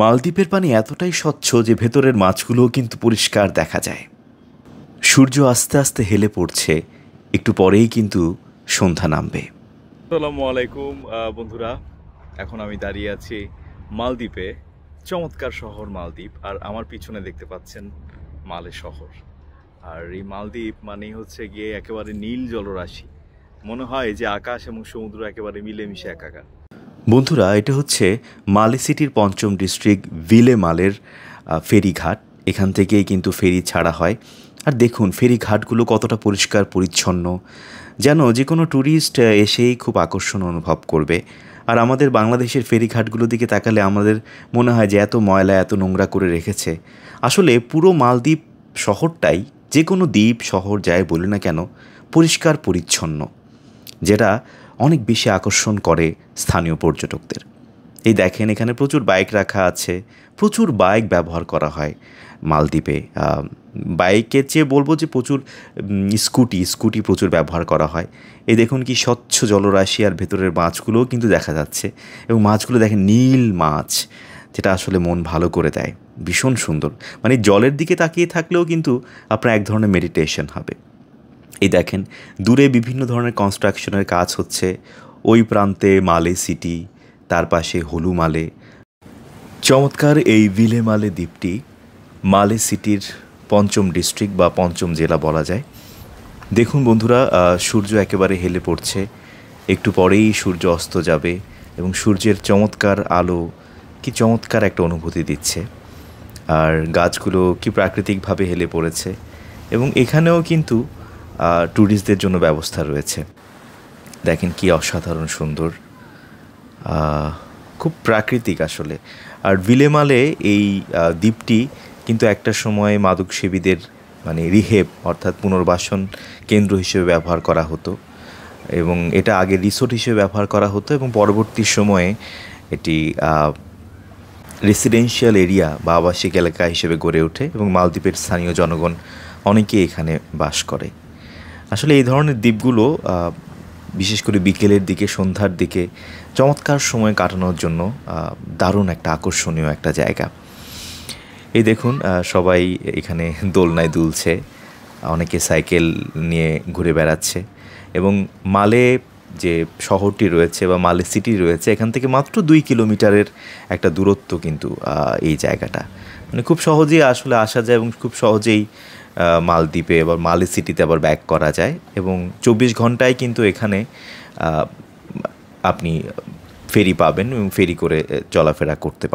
মালদ্বীপের পানি এতটাই স্বচ্ছ যে ভেতরের মাছগুলোও কিন্তু পরিষ্কার দেখা যায়। সূর্য আস্তে আস্তে হেলে পড়ছে, একটু পরেই কিন্তু সন্ধ্যা নামবে। আসসালামু আলাইকুম বন্ধুরা, এখন আমি দাঁড়িয়ে আছি মালদ্বীপে। চমৎকার শহর মালদ্বীপ, আর আমার পিছনে দেখতে পাচ্ছেন মালে শহর। আর এই মালদ্বীপ মানেই হচ্ছে গিয়ে একেবারে নীল জলরাশি, মনে হয় যে আকাশ এবং সমুদ্র একেবারে মিলেমিশে একাকার। বন্ধুরা, এটা হচ্ছে মালে সিটির ৫ম ডিস্ট্রিক্ট ভিলে মালের ফেরিঘাট। এখান থেকেই কিন্তু ফেরি ছাড়া হয়। আর দেখুন ফেরিঘাটগুলো কতটা পরিষ্কার পরিচ্ছন্ন, যেন যে কোনো ট্যুরিস্ট এসেই খুব আকর্ষণ অনুভব করবে। আর আমাদের বাংলাদেশের ফেরিঘাটগুলোর দিকে তাকালে আমাদের মনে হয় যে এত ময়লা, এত নোংরা করে রেখেছে। আসলে পুরো মালদ্বীপ শহরটাই, যে কোনো দ্বীপ শহর যাই বলি না কেন, পরিষ্কার পরিচ্ছন্ন, যেটা অনেক বেশি আকর্ষণ করে স্থানীয় পর্যটকদের। এই দেখেন এখানে প্রচুর বাইক রাখা আছে, প্রচুর বাইক ব্যবহার করা হয় মালদ্বীপে। বাইকের চেয়ে বলবো যে প্রচুর স্কুটি প্রচুর ব্যবহার করা হয়। এই দেখুন কি স্বচ্ছ জলরাশি, আর ভেতরের মাছগুলোও কিন্তু দেখা যাচ্ছে। এবং মাছগুলো দেখেন নীল মাছ, যেটা আসলে মন ভালো করে দেয়। ভীষণ সুন্দর, মানে জলের দিকে তাকিয়ে থাকলেও কিন্তু আপনার এক ধরনের মেডিটেশন হবে। এই দেখেন দূরে বিভিন্ন ধরনের কনস্ট্রাকশনের কাজ হচ্ছে। ওই প্রান্তে মালে সিটি, তার পাশে হলু মালে। চমৎকার এই ভিলে মালে দ্বীপটি মালে সিটির ৫ম ডিস্ট্রিক্ট বা ৫ম জেলা বলা যায়। দেখুন বন্ধুরা, সূর্য একেবারে হেলে পড়ছে, একটু পরেই সূর্য অস্ত যাবে এবং সূর্যের চমৎকার আলো কি চমৎকার একটা অনুভূতি দিচ্ছে। আর গাছগুলো কি প্রাকৃতিকভাবে হেলে পড়েছে। এবং এখানেও কিন্তু ট্যুরিস্টদের জন্য ব্যবস্থা রয়েছে। দেখেন কি অসাধারণ সুন্দর, খুব প্রাকৃতিক আসলে। আর ভিলেমালে এই দ্বীপটি কিন্তু একটা সময় মাদকসেবীদের মানে রিহেব অর্থাৎ পুনর্বাসন কেন্দ্র হিসেবে ব্যবহার করা হতো, এবং এটা আগে রিসোর্ট হিসেবে ব্যবহার করা হতো, এবং পরবর্তী সময়ে এটি রেসিডেন্সিয়াল এরিয়া বা আবাসিক এলাকা হিসেবে গড়ে ওঠে, এবং মালদ্বীপের স্থানীয় জনগণ অনেকেই এখানে বাস করে। আসলে এই ধরনের দ্বীপগুলো বিশেষ করে বিকেলের দিকে, সন্ধ্যার দিকে চমৎকার সময় কাটানোর জন্য দারুণ একটা আকর্ষণীয় একটা জায়গা। এই দেখুন সবাই এখানে দোলনায় দুলছে, অনেকে সাইকেল নিয়ে ঘুরে বেড়াচ্ছে। এবং মালে যে শহরটি রয়েছে বা মালে সিটি রয়েছে, এখান থেকে মাত্র ২ কিলোমিটারের একটা দূরত্ব কিন্তু এই জায়গাটা, মানে খুব সহজেই আসলে আসা যায়, এবং খুব সহজেই মালদ্বীপে বা মালে সিটিতে আবার ব্যাক করা যায়। এবং ২৪ ঘন্টায় কিন্তু এখানে আপনি ফেরি পাবেন এবং ফেরি করে চলাফেরা করতে পারবেন।